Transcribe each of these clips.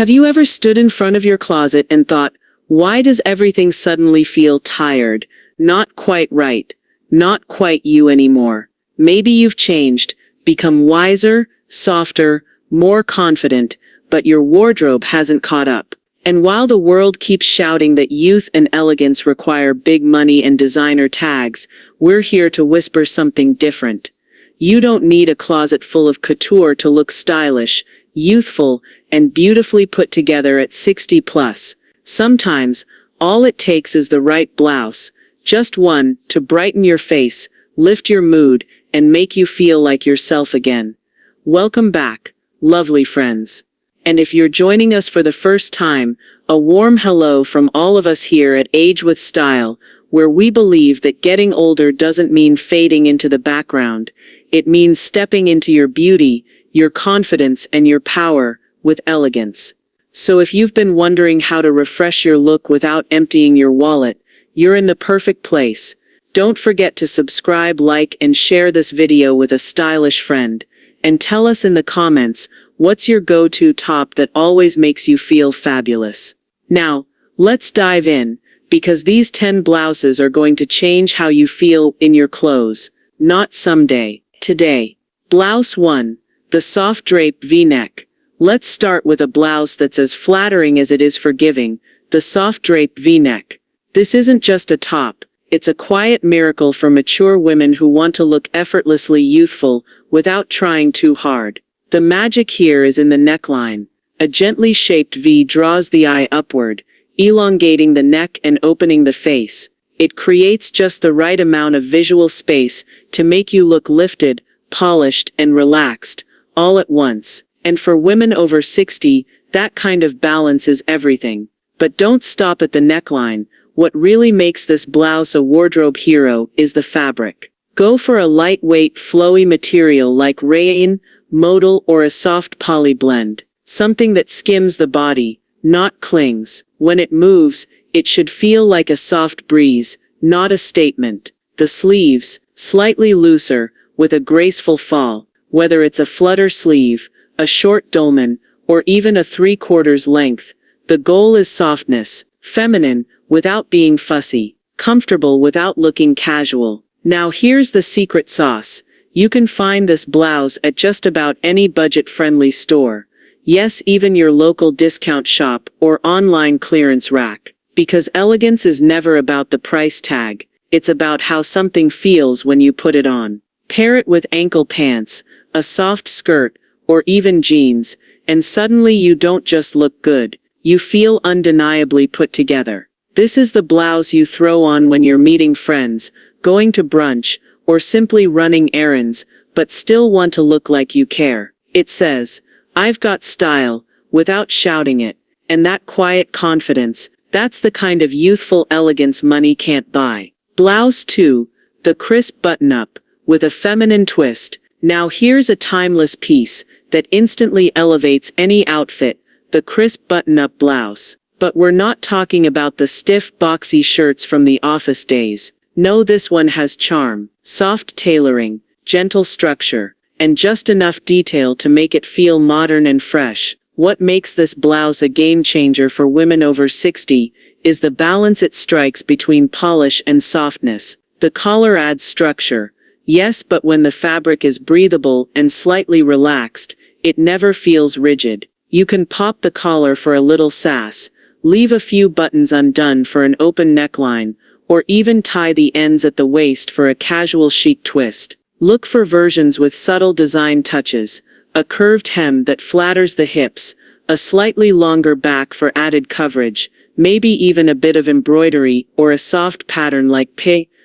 Have you ever stood in front of your closet and thought, why does everything suddenly feel tired, not quite right, not quite you anymore? Maybe you've changed, become wiser, softer, more confident, but your wardrobe hasn't caught up. And while the world keeps shouting that youth and elegance require big money and designer tags, we're here to whisper something different. You don't need a closet full of couture to look stylish, youthful, and beautifully put together at 60 plus. Sometimes, all it takes is the right blouse, just one, to brighten your face, lift your mood, and make you feel like yourself again. Welcome back, lovely friends. And if you're joining us for the first time, a warm hello from all of us here at Age with Style, where we believe that getting older doesn't mean fading into the background. It means stepping into your beauty, your confidence, and your power with elegance. So if you've been wondering how to refresh your look without emptying your wallet, you're in the perfect place. Don't forget to subscribe, like, and share this video with a stylish friend. And tell us in the comments, what's your go-to top that always makes you feel fabulous? Now, let's dive in, because these 10 blouses are going to change how you feel in your clothes. Not someday, today. Blouse 1. The soft drape V-neck. Let's start with a blouse that's as flattering as it is forgiving, the soft drape V-neck. This isn't just a top, it's a quiet miracle for mature women who want to look effortlessly youthful without trying too hard. The magic here is in the neckline. A gently shaped V draws the eye upward, elongating the neck and opening the face. It creates just the right amount of visual space to make you look lifted, polished, and relaxed, all at once. And for women over 60, that kind of balance is everything. But don't stop at the neckline. What really makes this blouse a wardrobe hero is the fabric. Go for a lightweight, flowy material like rayon, modal, or a soft poly blend. Something that skims the body, not clings. When it moves, it should feel like a soft breeze, not a statement. The sleeves, slightly looser, with a graceful fall, whether it's a flutter sleeve, a short dolman, or even a 3/4 length. The goal is softness, feminine, without being fussy, comfortable without looking casual. Now here's the secret sauce. You can find this blouse at just about any budget-friendly store. Yes, even your local discount shop or online clearance rack. Because elegance is never about the price tag. It's about how something feels when you put it on. Pair it with ankle pants, a soft skirt, or even jeans, and suddenly you don't just look good, you feel undeniably put together. This is the blouse you throw on when you're meeting friends, going to brunch, or simply running errands, but still want to look like you care. It says, "I've got style," without shouting it, and that quiet confidence, that's the kind of youthful elegance money can't buy. Blouse 2. The crisp button-up, with a feminine twist. Now here's a timeless piece that instantly elevates any outfit, the crisp button-up blouse. But we're not talking about the stiff, boxy shirts from the office days. No, this one has charm, soft tailoring, gentle structure, and just enough detail to make it feel modern and fresh. What makes this blouse a game-changer for women over 60 is the balance it strikes between polish and softness. The collar adds structure. Yes, but when the fabric is breathable and slightly relaxed, it never feels rigid. You can pop the collar for a little sass, leave a few buttons undone for an open neckline, or even tie the ends at the waist for a casual chic twist. Look for versions with subtle design touches, a curved hem that flatters the hips, a slightly longer back for added coverage, maybe even a bit of embroidery or a soft pattern like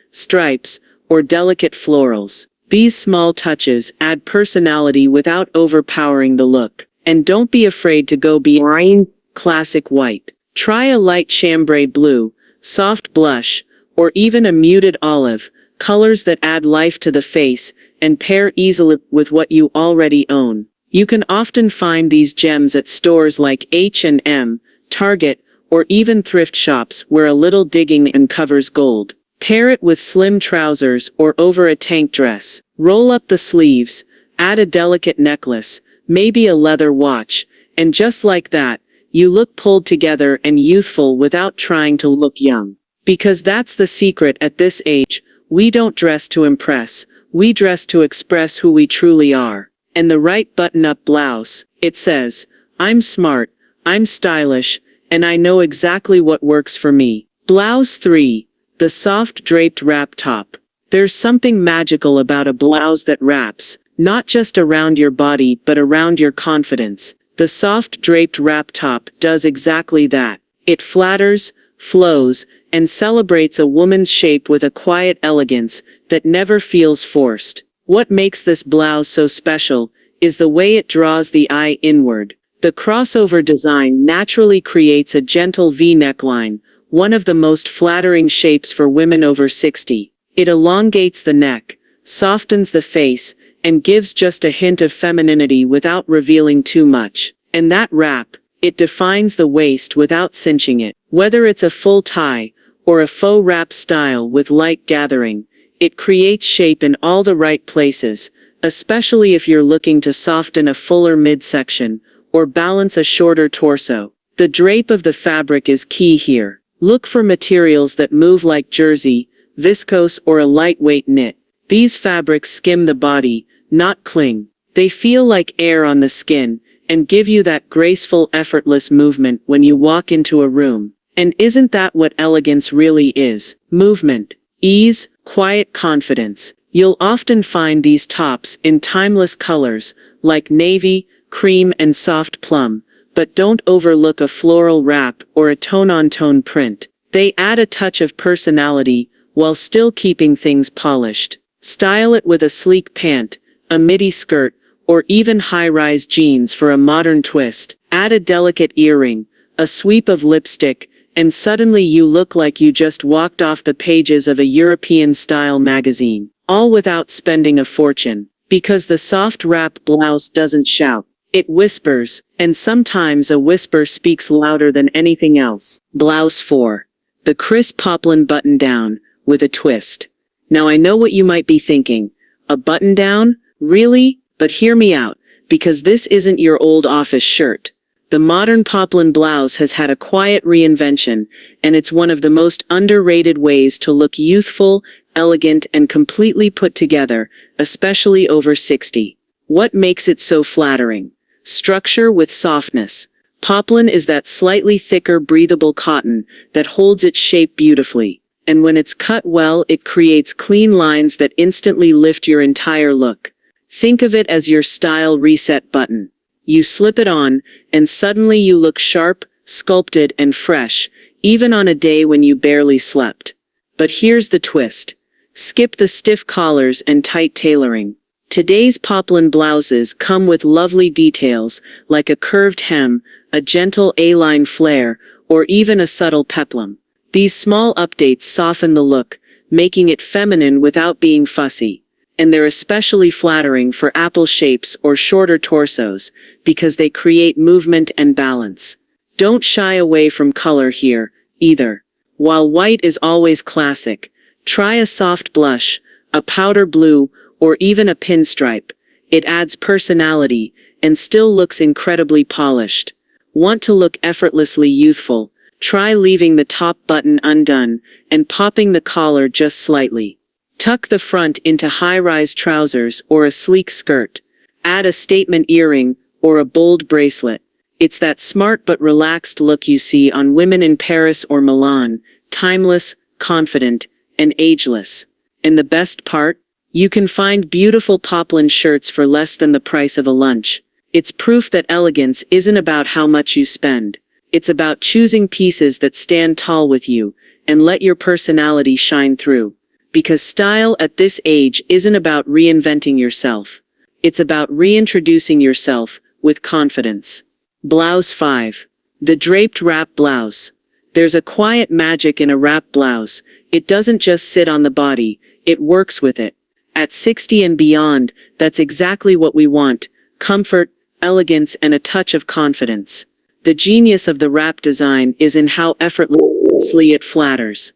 stripes, or delicate florals. These small touches add personality without overpowering the look. And don't be afraid to go beyond classic white. Try a light chambray blue, soft blush, or even a muted olive, colors that add life to the face and pair easily with what you already own. You can often find these gems at stores like H&M, Target, or even thrift shops where a little digging uncovers gold. Pair it with slim trousers or over a tank dress. Roll up the sleeves, add a delicate necklace, maybe a leather watch, and just like that, You look pulled together and youthful without trying to look young. Because that's the secret at this age, we don't dress to impress, we dress to express who we truly are. And the right button-up blouse, it says, I'm smart, I'm stylish, and I know exactly what works for me. Blouse 3. The soft draped wrap top. There's something magical about a blouse that wraps, not just around your body but around your confidence. The soft draped wrap top does exactly that. It flatters, flows, and celebrates a woman's shape with a quiet elegance that never feels forced. What makes this blouse so special is the way it draws the eye inward. The crossover design naturally creates a gentle V neckline, one of the most flattering shapes for women over 60. It elongates the neck, softens the face, and gives just a hint of femininity without revealing too much. And that wrap, it defines the waist without cinching it. Whether it's a full tie, or a faux wrap style with light gathering, it creates shape in all the right places, especially if you're looking to soften a fuller midsection, or balance a shorter torso. The drape of the fabric is key here. Look for materials that move like jersey, viscose, or a lightweight knit. These fabrics skim the body, not cling. They feel like air on the skin, and give you that graceful, effortless movement when you walk into a room. And isn't that what elegance really is? Movement, ease, quiet confidence. You'll often find these tops in timeless colors, like navy, cream, and soft plum. But don't overlook a floral wrap or a tone-on-tone print. They add a touch of personality while still keeping things polished. Style it with a sleek pant, a midi skirt, or even high-rise jeans for a modern twist. Add a delicate earring, a sweep of lipstick, and suddenly you look like you just walked off the pages of a European-style magazine. All without spending a fortune. Because the soft wrap blouse doesn't shout. It whispers, and sometimes a whisper speaks louder than anything else. Blouse 4. The crisp poplin button-down, with a twist. Now I know what you might be thinking. A button-down? Really? But hear me out, because this isn't your old office shirt. The modern poplin blouse has had a quiet reinvention, and it's one of the most underrated ways to look youthful, elegant, and completely put together, especially over 60. What makes it so flattering? Structure with softness. Poplin is that slightly thicker, breathable cotton that holds its shape beautifully. And when it's cut well, it creates clean lines that instantly lift your entire look. Think of it as your style reset button. You slip it on, and suddenly you look sharp, sculpted, and fresh, even on a day when you barely slept. But here's the twist. Skip the stiff collars and tight tailoring. Today's poplin blouses come with lovely details, like a curved hem, a gentle A-line flare, or even a subtle peplum. These small updates soften the look, making it feminine without being fussy. And they're especially flattering for apple shapes or shorter torsos, because they create movement and balance. Don't shy away from color here, either. While white is always classic, try a soft blush, a powder blue, or even a pinstripe. It adds personality, and still looks incredibly polished. Want to look effortlessly youthful? Try leaving the top button undone, and popping the collar just slightly. Tuck the front into high-rise trousers or a sleek skirt. Add a statement earring or a bold bracelet. It's that smart but relaxed look you see on women in Paris or Milan, timeless, confident, and ageless. And the best part? You can find beautiful poplin shirts for less than the price of a lunch. It's proof that elegance isn't about how much you spend. It's about choosing pieces that stand tall with you and let your personality shine through. Because style at this age isn't about reinventing yourself. It's about reintroducing yourself with confidence. Blouse 5. The draped wrap blouse. There's a quiet magic in a wrap blouse. It doesn't just sit on the body, it works with it. At 60 and beyond, that's exactly what we want: comfort, elegance, and a touch of confidence. The genius of the wrap design is in how effortlessly it flatters.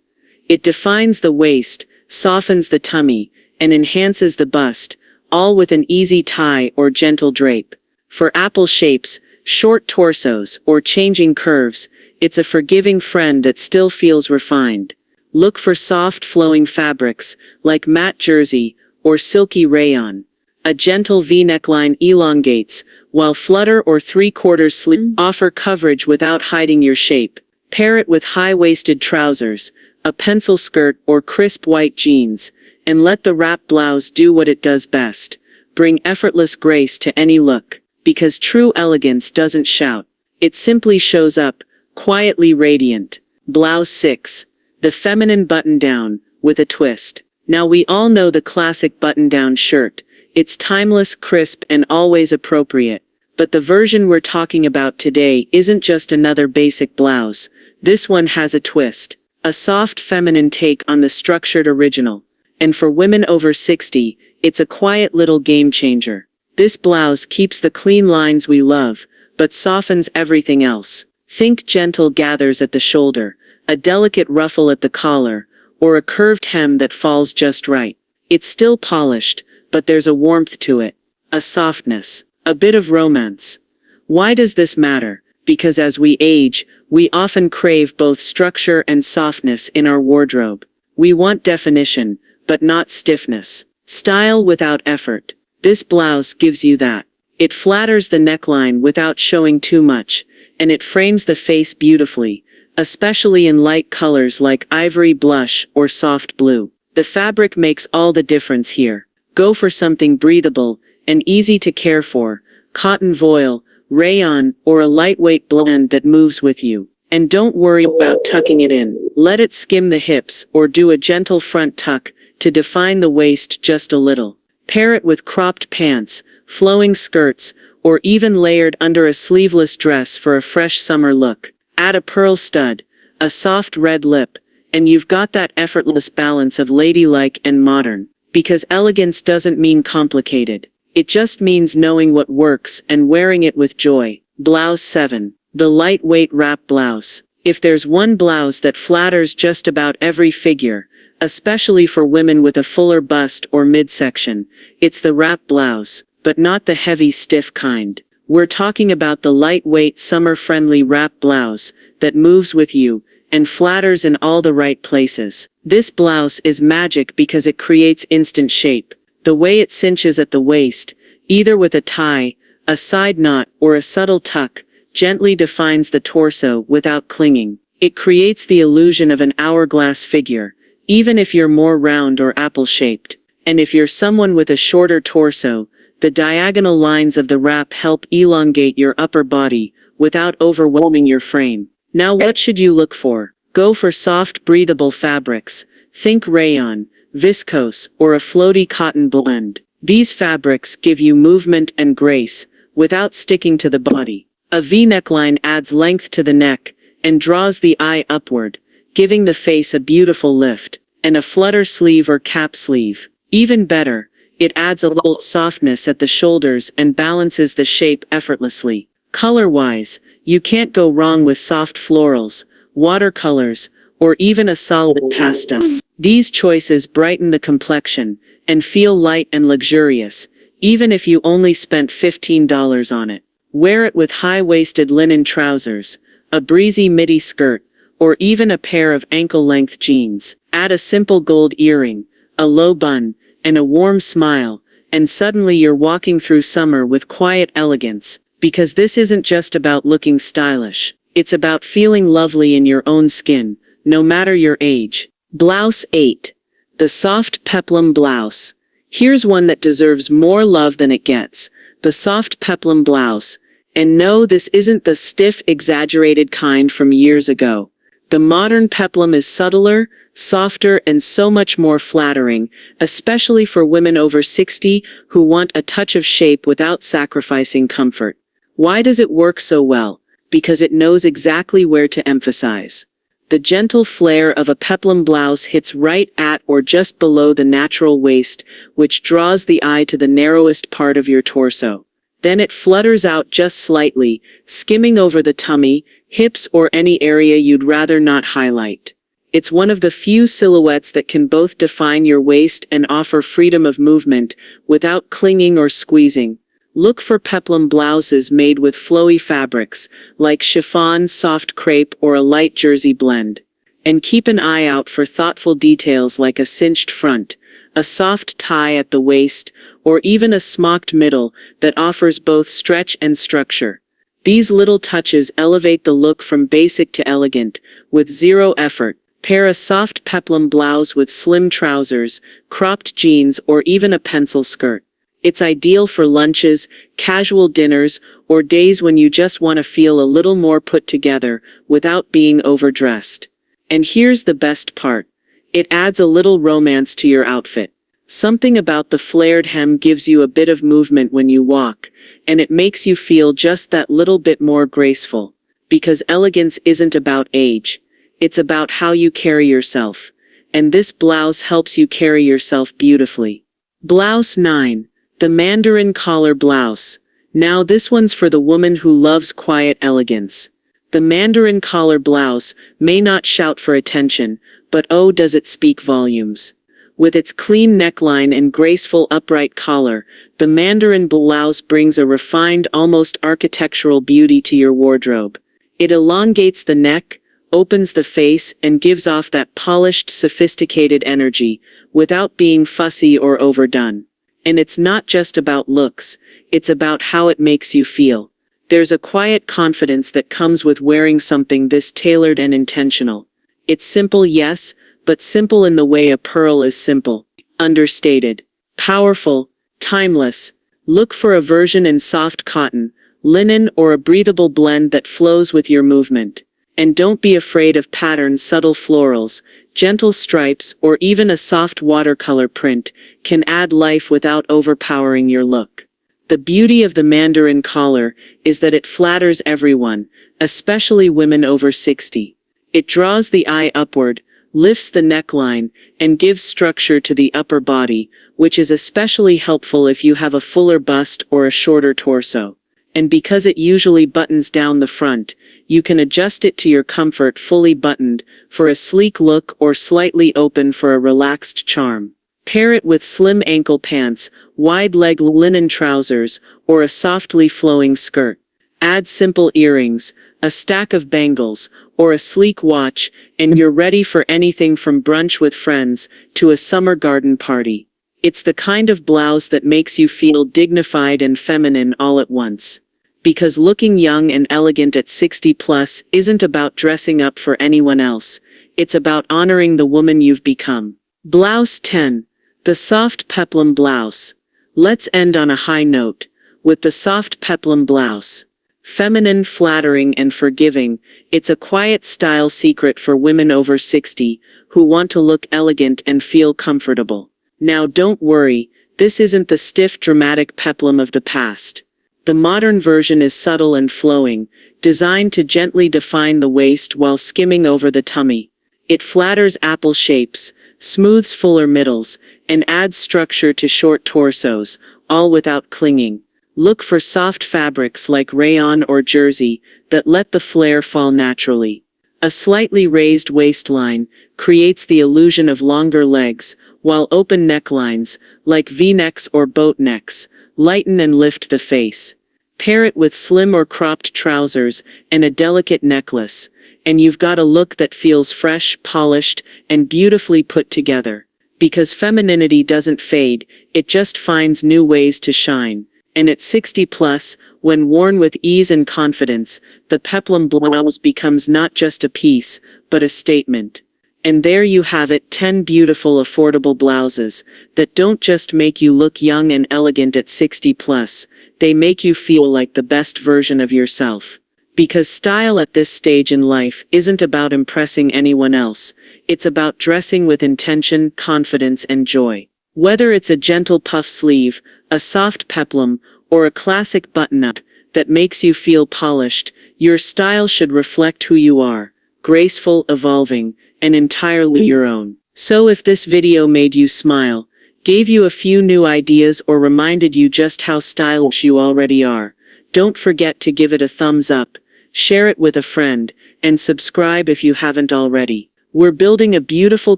It defines the waist, softens the tummy, and enhances the bust, all with an easy tie or gentle drape. For apple shapes, short torsos, or changing curves, it's a forgiving friend that still feels refined. Look for soft flowing fabrics, like matte jersey or silky rayon. A gentle V-neckline elongates, while flutter or three-quarters sleeve offer coverage without hiding your shape. Pair it with high-waisted trousers, a pencil skirt or crisp white jeans, and let the wrap blouse do what it does best. Bring effortless grace to any look, because true elegance doesn't shout. It simply shows up, quietly radiant. Blouse 6. The feminine button-down, with a twist. Now we all know the classic button-down shirt. It's timeless, crisp, and always appropriate. But the version we're talking about today isn't just another basic blouse. This one has a twist. A soft feminine take on the structured original. And for women over 60, it's a quiet little game changer. This blouse keeps the clean lines we love, but softens everything else. Think gentle gathers at the shoulder, a delicate ruffle at the collar, or a curved hem that falls just right. It's still polished, but there's a warmth to it, a softness, a bit of romance. Why does this matter? Because as we age, we often crave both structure and softness in our wardrobe. We want definition, but not stiffness. Style without effort. This blouse gives you that. It flatters the neckline without showing too much, and it frames the face beautifully, especially in light colors like ivory blush or soft blue. The fabric makes all the difference here. Go for something breathable and easy to care for, cotton voile, rayon, or a lightweight blend that moves with you. And don't worry about tucking it in. Let it skim the hips or do a gentle front tuck to define the waist just a little. Pair it with cropped pants, flowing skirts, or even layered under a sleeveless dress for a fresh summer look. Add a pearl stud, a soft red lip, and you've got that effortless balance of ladylike and modern. Because elegance doesn't mean complicated. It just means knowing what works and wearing it with joy. Blouse 7. The lightweight wrap blouse. If there's one blouse that flatters just about every figure, especially for women with a fuller bust or midsection, it's the wrap blouse, but not the heavy, stiff kind. We're talking about the lightweight, summer-friendly wrap blouse that moves with you and flatters in all the right places. This blouse is magic because it creates instant shape. The way it cinches at the waist, either with a tie, a side knot, or a subtle tuck, gently defines the torso without clinging. It creates the illusion of an hourglass figure, even if you're more round or apple-shaped. And if you're someone with a shorter torso, the diagonal lines of the wrap help elongate your upper body without overwhelming your frame. Now what should you look for? Go for soft, breathable fabrics. Think rayon, viscose, or a floaty cotton blend. These fabrics give you movement and grace without sticking to the body. A V-neckline adds length to the neck and draws the eye upward, giving the face a beautiful lift. And a flutter sleeve or cap sleeve. Even better, it adds a little softness at the shoulders and balances the shape effortlessly. Color-wise, you can't go wrong with soft florals, watercolors, or even a solid pastel. These choices brighten the complexion and feel light and luxurious, even if you only spent $15 on it. Wear it with high-waisted linen trousers, a breezy midi skirt, or even a pair of ankle-length jeans. Add a simple gold earring, a low bun, and a warm smile, and suddenly you're walking through summer with quiet elegance. Because this isn't just about looking stylish. It's about feeling lovely in your own skin, no matter your age. Blouse 8. The soft peplum blouse. Here's one that deserves more love than it gets. The soft peplum blouse. And no, this isn't the stiff, exaggerated kind from years ago. The modern peplum is subtler, softer, and so much more flattering, especially for women over 60 who want a touch of shape without sacrificing comfort. Why does it work so well? Because it knows exactly where to emphasize. The gentle flare of a peplum blouse hits right at or just below the natural waist, which draws the eye to the narrowest part of your torso. Then it flutters out just slightly, skimming over the tummy, hips, or any area you'd rather not highlight. It's one of the few silhouettes that can both define your waist and offer freedom of movement without clinging or squeezing. Look for peplum blouses made with flowy fabrics, like chiffon, soft crepe, or a light jersey blend. And keep an eye out for thoughtful details like a cinched front, a soft tie at the waist, or even a smocked middle that offers both stretch and structure. These little touches elevate the look from basic to elegant, with zero effort. Pair a soft peplum blouse with slim trousers, cropped jeans, or even a pencil skirt. It's ideal for lunches, casual dinners, or days when you just want to feel a little more put together without being overdressed. And here's the best part. It adds a little romance to your outfit. Something about the flared hem gives you a bit of movement when you walk, and it makes you feel just that little bit more graceful. Because elegance isn't about age. It's about how you carry yourself. And this blouse helps you carry yourself beautifully. Blouse 9. The Mandarin Collar Blouse. Now this one's for the woman who loves quiet elegance. The Mandarin Collar Blouse may not shout for attention, but oh does it speak volumes. With its clean neckline and graceful upright collar, the Mandarin blouse brings a refined, almost architectural beauty to your wardrobe. It elongates the neck, opens the face, and gives off that polished, sophisticated energy, without being fussy or overdone. And it's not just about looks, it's about how it makes you feel. There's a quiet confidence that comes with wearing something this tailored and intentional. It's simple, yes, but simple in the way a pearl is simple. Understated. Powerful. Timeless. Look for a version in soft cotton, linen, or a breathable blend that flows with your movement. And don't be afraid of patterns. Subtle florals, gentle stripes, or even a soft watercolor print can add life without overpowering your look. The beauty of the Mandarin collar is that it flatters everyone, especially women over 60. It draws the eye upward, lifts the neckline, and gives structure to the upper body, which is especially helpful if you have a fuller bust or a shorter torso. And because it usually buttons down the front, you can adjust it to your comfort, fully buttoned for a sleek look or slightly open for a relaxed charm. Pair it with slim ankle pants, wide-leg linen trousers, or a softly flowing skirt. Add simple earrings, a stack of bangles, or a sleek watch, and you're ready for anything from brunch with friends to a summer garden party. It's the kind of blouse that makes you feel dignified and feminine all at once. Because looking young and elegant at 60 plus isn't about dressing up for anyone else. It's about honoring the woman you've become. Blouse 10. The Soft Peplum Blouse. Let's end on a high note with the soft peplum blouse. Feminine, flattering, and forgiving, it's a quiet style secret for women over 60 who want to look elegant and feel comfortable. Now don't worry, this isn't the stiff, dramatic peplum of the past. The modern version is subtle and flowing, designed to gently define the waist while skimming over the tummy. It flatters apple shapes, smooths fuller middles, and adds structure to short torsos, all without clinging. Look for soft fabrics like rayon or jersey that let the flare fall naturally. A slightly raised waistline creates the illusion of longer legs, while open necklines, like V-necks or boat necks, lighten and lift the face. Pair it with slim or cropped trousers and a delicate necklace, and you've got a look that feels fresh, polished, and beautifully put together. Because femininity doesn't fade, it just finds new ways to shine. And at 60 plus, when worn with ease and confidence, the peplum blouse becomes not just a piece, but a statement. And there you have it, 10 beautiful, affordable blouses that don't just make you look young and elegant at 60 plus, they make you feel like the best version of yourself. Because style at this stage in life isn't about impressing anyone else, it's about dressing with intention, confidence, and joy. Whether it's a gentle puff sleeve, a soft peplum, or a classic button-up that makes you feel polished, your style should reflect who you are, graceful, evolving, and entirely your own. So if this video made you smile, gave you a few new ideas, or reminded you just how stylish you already are, don't forget to give it a thumbs up, share it with a friend, and subscribe if you haven't already. We're building a beautiful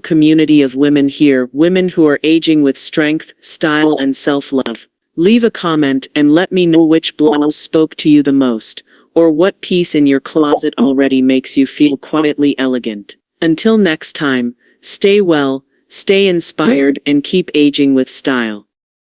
community of women here, women who are aging with strength, style, and self-love. Leave a comment and let me know which blouse spoke to you the most, or what piece in your closet already makes you feel quietly elegant. Until next time, stay well, stay inspired, and keep aging with style.